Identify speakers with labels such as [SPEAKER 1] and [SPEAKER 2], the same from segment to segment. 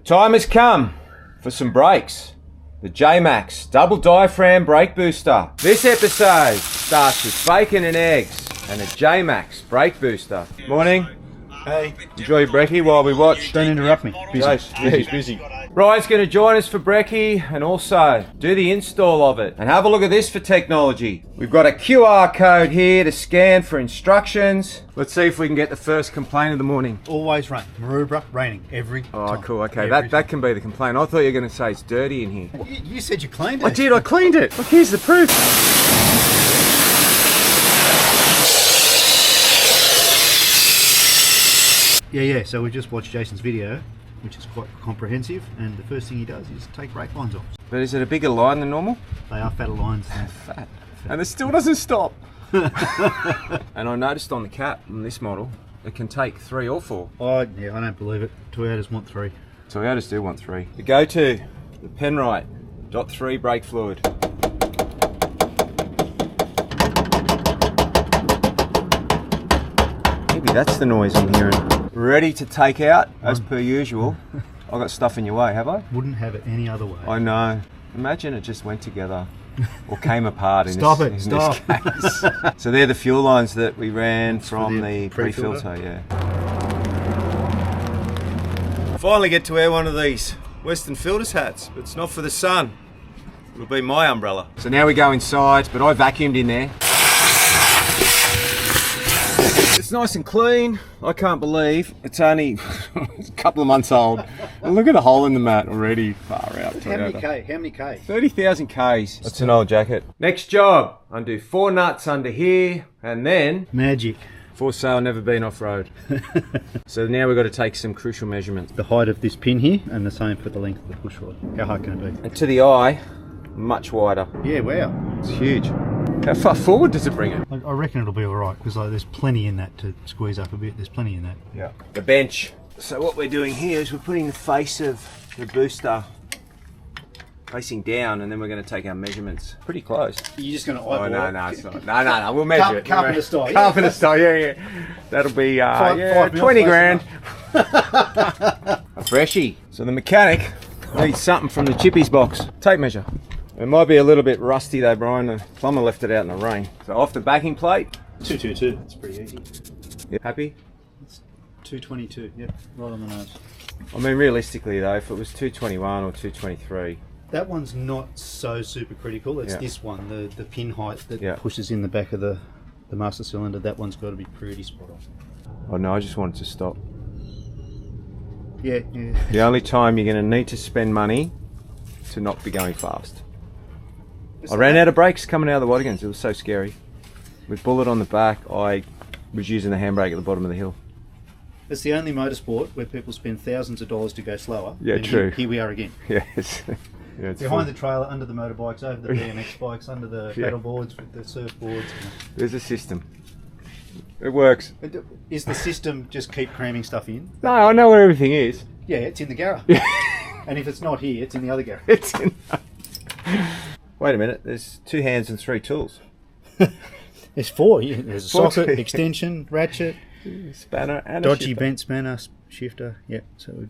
[SPEAKER 1] time has come for some brakes. The JMACX double diaphragm brake booster. This episode starts with bacon and eggs and a JMACX brake booster. Morning.
[SPEAKER 2] Hey.
[SPEAKER 1] Enjoy your brekkie while we watch.
[SPEAKER 2] Don't interrupt me. Busy.
[SPEAKER 1] Busy. Ryan's going to join us for brekkie and also do the install of it. And have a look at this for technology. We've got a QR code here to scan for instructions. Let's see if we can get the first complaint of the morning.
[SPEAKER 2] Always rain. Maroubra, raining every time.
[SPEAKER 1] Oh, cool. Okay, that can be the complaint. I thought you were going to say it's dirty in here.
[SPEAKER 2] You said you cleaned it.
[SPEAKER 1] I did. I cleaned it. Look, here's the proof.
[SPEAKER 2] Yeah. So we just watched Jason's video, which is quite comprehensive, and the first thing he does is take brake lines off.
[SPEAKER 1] But is it a bigger line than normal?
[SPEAKER 2] They are fatter lines.
[SPEAKER 1] Fat. And it still doesn't stop. And I noticed on the cap on this model, it can take 3 or 4.
[SPEAKER 2] Oh, yeah, I don't believe it. Toyotas want 3.
[SPEAKER 1] Toyotas do want 3. The go-to, the Penrite .3 brake fluid. Maybe that's the noise I'm hearing. Ready to take out, as per usual. I got stuff in your way, have I?
[SPEAKER 2] Wouldn't have it any other way.
[SPEAKER 1] I know. Imagine it just went together or came apart in
[SPEAKER 2] Stop
[SPEAKER 1] this
[SPEAKER 2] it.
[SPEAKER 1] case. So they're the fuel lines that we ran from the pre-filter, yeah. Finally get to wear one of these Western Filters hats, but it's not for the sun. It'll be my umbrella. So now we go inside, but I vacuumed in there. It's nice and clean. I can't believe it's only a couple of months old. And look at the hole in the mat already. Far out.
[SPEAKER 2] How many K?
[SPEAKER 1] 30,000 Ks. That's an old jacket. Next job, undo 4 nuts under here, and then
[SPEAKER 2] Magic.
[SPEAKER 1] for sale, never been off-road. So now we've got to take some crucial measurements.
[SPEAKER 2] The height of this pin here, and the same for the length of the push rod. How hard can it be?
[SPEAKER 1] And to the eye, much wider.
[SPEAKER 2] Yeah, wow.
[SPEAKER 1] It's huge. How far forward does it bring it?
[SPEAKER 2] I reckon it'll be alright, because there's plenty in that to squeeze up a bit. There's plenty in that.
[SPEAKER 1] Yeah. The bench. So what we're doing here is we're putting the face of the booster facing down, and then we're going to take our measurements. Pretty close.
[SPEAKER 2] You're just going to eyeball
[SPEAKER 1] it? No, it's not. No, we'll measure it.
[SPEAKER 2] Carpenter style.
[SPEAKER 1] Carpenter style, yeah. That'll be 20 grand. A freshie. So the mechanic needs something from the chippies box. Tape measure. It might be a little bit rusty though, Brian. The plumber left it out in the rain. So off the backing plate.
[SPEAKER 2] 222. It's pretty easy.
[SPEAKER 1] You happy?
[SPEAKER 2] It's 222. Yep, right on the nose.
[SPEAKER 1] I mean, realistically though, if it was 221 or 223.
[SPEAKER 2] That one's not so super critical. It's this one, the pin height that pushes in the back of the master cylinder. That one's got to be pretty spot on.
[SPEAKER 1] Oh no, I just wanted to stop.
[SPEAKER 2] Yeah.
[SPEAKER 1] The only time you're going to need to spend money to not be going fast. I ran out of brakes coming out of the Waddingans. It was so scary. With bullet on the back, I was using the handbrake at the bottom of the hill.
[SPEAKER 2] It's the only motorsport where people spend thousands of dollars to go slower.
[SPEAKER 1] Yeah,
[SPEAKER 2] and
[SPEAKER 1] true.
[SPEAKER 2] Here we are again.
[SPEAKER 1] Yes. Yeah,
[SPEAKER 2] behind the trailer, under the motorbikes, over the BMX bikes, under the pedal boards, with the surfboards.
[SPEAKER 1] There's a system. It works.
[SPEAKER 2] Is the system just keep cramming stuff in?
[SPEAKER 1] No, I know where everything is.
[SPEAKER 2] Yeah, it's in the garage. And if it's not here, it's in the other garage.
[SPEAKER 1] It's in. Wait a minute. There's 2 hands and 3 tools.
[SPEAKER 2] There's 4. There's a socket, extension, ratchet,
[SPEAKER 1] spanner, and
[SPEAKER 2] dodgy
[SPEAKER 1] a shifter.
[SPEAKER 2] bent spanner, shifter. Yep. So we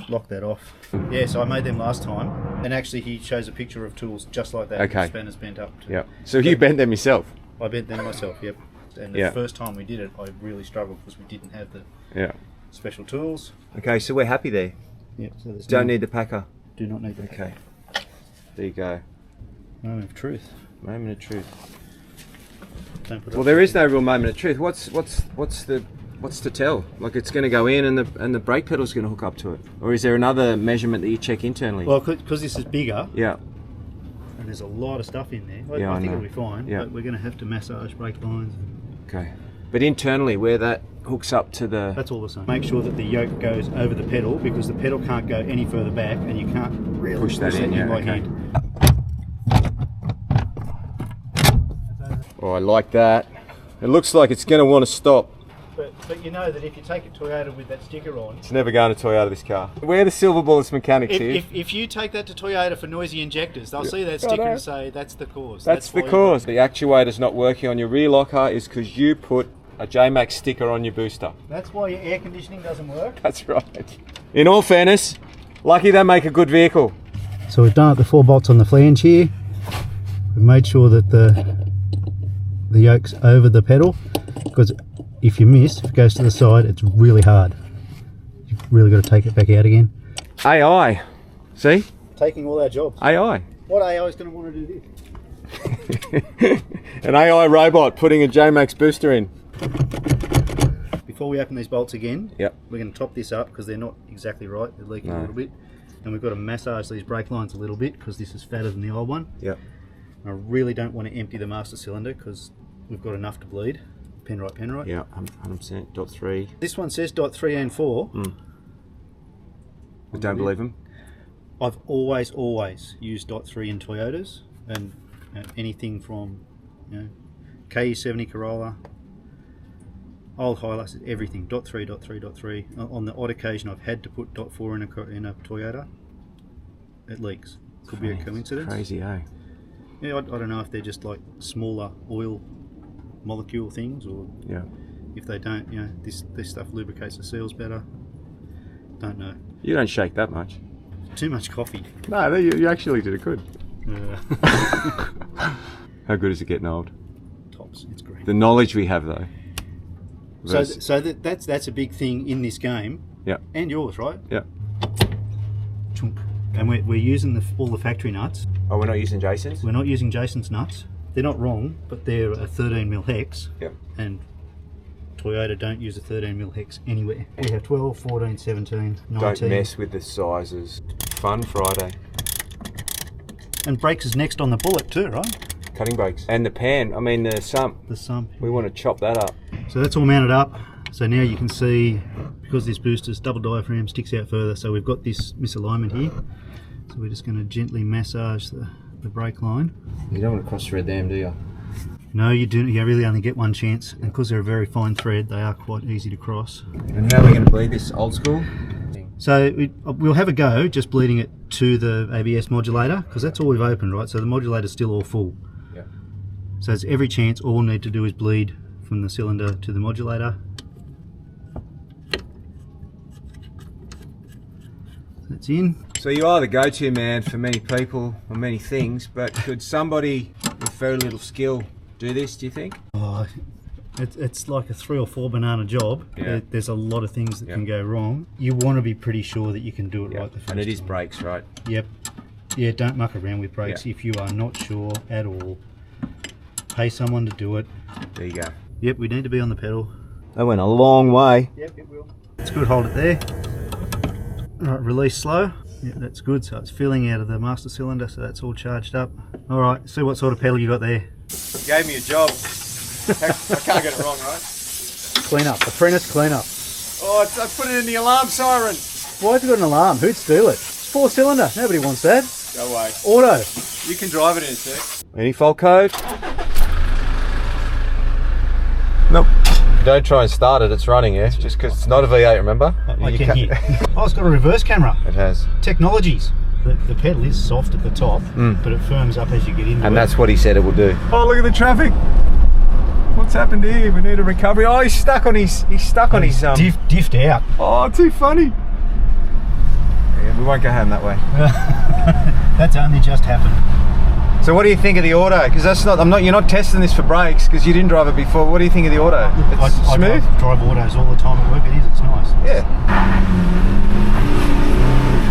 [SPEAKER 2] lock that off. Yeah. So I made them last time, and actually he shows a picture of tools just like that.
[SPEAKER 1] Okay.
[SPEAKER 2] The spanner's bent up.
[SPEAKER 1] Yep. So you bent them yourself?
[SPEAKER 2] I bent them myself. Yep. And the first time we did it, I really struggled because we didn't have the special tools.
[SPEAKER 1] Okay. So we're happy there.
[SPEAKER 2] Yep. So there's
[SPEAKER 1] Don't need the packer.
[SPEAKER 2] Do not need the
[SPEAKER 1] Okay. There you go.
[SPEAKER 2] Moment of truth.
[SPEAKER 1] Moment of truth.
[SPEAKER 2] Don't put
[SPEAKER 1] Well, there is no real moment of truth. What's to tell? Like it's going to go in and the brake pedal's going to hook up to it, or is there another measurement that you check internally?
[SPEAKER 2] Well, because this is bigger.
[SPEAKER 1] Yeah.
[SPEAKER 2] And there's a lot of stuff in there.
[SPEAKER 1] I
[SPEAKER 2] think
[SPEAKER 1] know.
[SPEAKER 2] it'll be fine.
[SPEAKER 1] Yeah.
[SPEAKER 2] But we're going to have to massage brake lines.
[SPEAKER 1] Okay. But internally, where that hooks up to the...
[SPEAKER 2] That's all the same. Make sure that the yoke goes over the pedal, because the pedal can't go any further back, and you can't really
[SPEAKER 1] push that in. Yeah.
[SPEAKER 2] by
[SPEAKER 1] Okay.
[SPEAKER 2] hand.
[SPEAKER 1] Oh, I like that. It looks like it's going to want to stop.
[SPEAKER 2] But you know that if you take a Toyota with that sticker on...
[SPEAKER 1] It's never going to Toyota, this car. We're the silver bullets mechanics here.
[SPEAKER 2] If you take that to Toyota for noisy injectors, they'll see that sticker and say, that's the cause.
[SPEAKER 1] That's the cause. The actuator's not working on your rear locker is because you put a JMACX sticker on your booster.
[SPEAKER 2] That's why your air conditioning doesn't work.
[SPEAKER 1] That's right. In all fairness, Lucky they make a good vehicle.
[SPEAKER 2] So we've done up the 4 bolts on the flange here. We've made sure that the yoke's over the pedal, because if you miss, if it goes to the side, it's really hard. You've really got to take it back out again.
[SPEAKER 1] AI, see?
[SPEAKER 2] Taking all our jobs.
[SPEAKER 1] AI.
[SPEAKER 2] What AI is going to want to do this?
[SPEAKER 1] An AI robot putting a JMACX booster in.
[SPEAKER 2] Before we open these bolts again,
[SPEAKER 1] yep,
[SPEAKER 2] we're going to top this up because they're not exactly right. They're leaking a little bit. And we've got to massage these brake lines a little bit because this is fatter than the old one.
[SPEAKER 1] Yep.
[SPEAKER 2] I really don't want to empty the master cylinder because we've got enough to bleed. Pen right.
[SPEAKER 1] Yeah, 100%. Dot 3.
[SPEAKER 2] This one says dot 3 and 4.
[SPEAKER 1] I don't believe them.
[SPEAKER 2] I've always used dot 3 in Toyotas, and anything from KE70 Corolla, old Hilux, everything dot 3. On the odd occasion I've had to put dot 4 in a Toyota. It leaks. Could be a coincidence.
[SPEAKER 1] Crazy, eh?
[SPEAKER 2] Yeah, I don't know if they're just like smaller oil molecule things, or if they don't, this stuff lubricates the seals better. Don't know.
[SPEAKER 1] You don't shake that much.
[SPEAKER 2] Too much coffee.
[SPEAKER 1] No, you actually did it good.
[SPEAKER 2] Yeah.
[SPEAKER 1] How good is it getting old?
[SPEAKER 2] Tops. It's great.
[SPEAKER 1] The knowledge we have, though.
[SPEAKER 2] So that's a big thing in this game.
[SPEAKER 1] Yeah.
[SPEAKER 2] And yours, right?
[SPEAKER 1] Yeah.
[SPEAKER 2] And we're using all the factory nuts.
[SPEAKER 1] Oh, we're not using Jason's?
[SPEAKER 2] We're not using Jason's nuts. They're not wrong, but they're a 13mm hex.
[SPEAKER 1] Yep. And
[SPEAKER 2] Toyota don't use a 13mm hex anywhere. We have 12, 14, 17, 19.
[SPEAKER 1] Don't mess with the sizes. Fun Friday.
[SPEAKER 2] And brakes is next on the bullet too, right?
[SPEAKER 1] Cutting brakes. And the pan, I mean the sump.
[SPEAKER 2] The sump.
[SPEAKER 1] We want to chop that up.
[SPEAKER 2] So that's all mounted up. So now you can see, because this booster's double diaphragm, sticks out further, so we've got this misalignment here. So we're just going to gently massage the brake line.
[SPEAKER 1] You don't want to cross thread them, do you?
[SPEAKER 2] No, you do. You really only get one chance, and because they're a very fine thread, they are quite easy to cross.
[SPEAKER 1] And how are we going to bleed this old school?
[SPEAKER 2] So we'll have a go just bleeding it to the ABS modulator, because that's all we've opened, right? So the modulator's still all full.
[SPEAKER 1] Yeah.
[SPEAKER 2] So there's every chance. All we'll need to do is bleed from the cylinder to the modulator. That's in.
[SPEAKER 1] So you are the go-to man for many people or many things, but could somebody with very little skill do this, do you think?
[SPEAKER 2] Oh, it's like a 3 or 4 banana job.
[SPEAKER 1] Yeah.
[SPEAKER 2] There's a lot of things that can go wrong. You want to be pretty sure that you can do it right the first time.
[SPEAKER 1] And it is brakes, right?
[SPEAKER 2] Yep. Yeah, don't muck around with brakes if you are not sure at all. Pay someone to do it.
[SPEAKER 1] There you go.
[SPEAKER 2] Yep, we need to be on the pedal.
[SPEAKER 1] That went a long way.
[SPEAKER 2] Yep, it will. It's good, hold it there. Alright, release slow. Yeah, that's good. So it's filling out of the master cylinder, so that's all charged up. Alright, see what sort of pedal you got there.
[SPEAKER 1] You gave me a job. I can't get it wrong, right?
[SPEAKER 2] Clean up, apprentice clean up.
[SPEAKER 1] Oh, I put it in the alarm siren.
[SPEAKER 2] Why has it got an alarm? Who'd steal it? It's 4-cylinder, nobody wants that.
[SPEAKER 1] Go away.
[SPEAKER 2] Auto.
[SPEAKER 1] You can drive it in a sec. Any fault code? Nope. Don't try and start it, it's running, yeah? Just because it's not a V8, remember?
[SPEAKER 2] I can hear. Oh, it's got a reverse camera.
[SPEAKER 1] It has.
[SPEAKER 2] Technologies. The pedal is soft at the top, but it firms up as you get into it.
[SPEAKER 1] And that's what he said it will do. Oh, look at the traffic. What's happened here? We need a recovery. Oh, he's stuck on his
[SPEAKER 2] diffed out.
[SPEAKER 1] Oh, too funny. Yeah, we won't go home that way.
[SPEAKER 2] That's only just happened.
[SPEAKER 1] So what do you think of the auto? Because that's not, you're not testing this for brakes because you didn't drive it before. What do you think of the auto? It's smooth?
[SPEAKER 2] I drive autos all the time at work. It is, it's nice.
[SPEAKER 1] Yeah.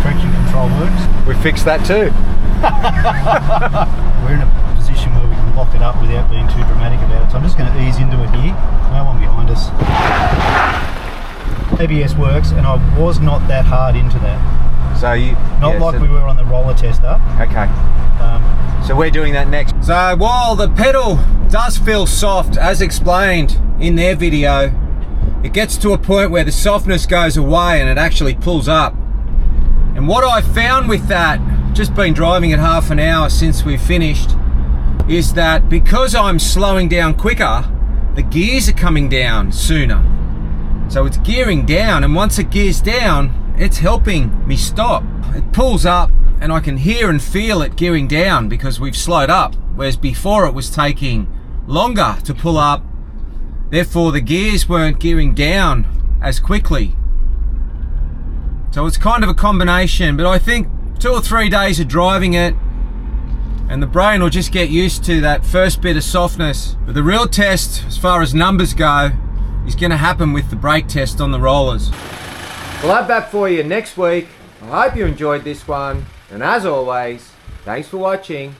[SPEAKER 2] Traction control works.
[SPEAKER 1] We fixed that too.
[SPEAKER 2] We're in a position where we can lock it up without being too dramatic about it. So I'm just going to ease into it here. No one behind us. ABS works, and I was not that hard into that.
[SPEAKER 1] So you...
[SPEAKER 2] Not like we were on the roller tester.
[SPEAKER 1] Okay. So we're doing that next. So while the pedal does feel soft, as explained in their video, it gets to a point where the softness goes away and it actually pulls up. And what I found with that, just been driving it half an hour since we finished, is that because I'm slowing down quicker, the gears are coming down sooner. So it's gearing down, and once it gears down, it's helping me stop. It pulls up and I can hear and feel it gearing down because we've slowed up, whereas before it was taking longer to pull up, therefore the gears weren't gearing down as quickly. So it's kind of a combination, but I think 2 or 3 days of driving it and the brain will just get used to that first bit of softness. But the real test, as far as numbers go, is going to happen with the brake test on the rollers. We'll have that for you next week. I hope you enjoyed this one, and as always, thanks for watching.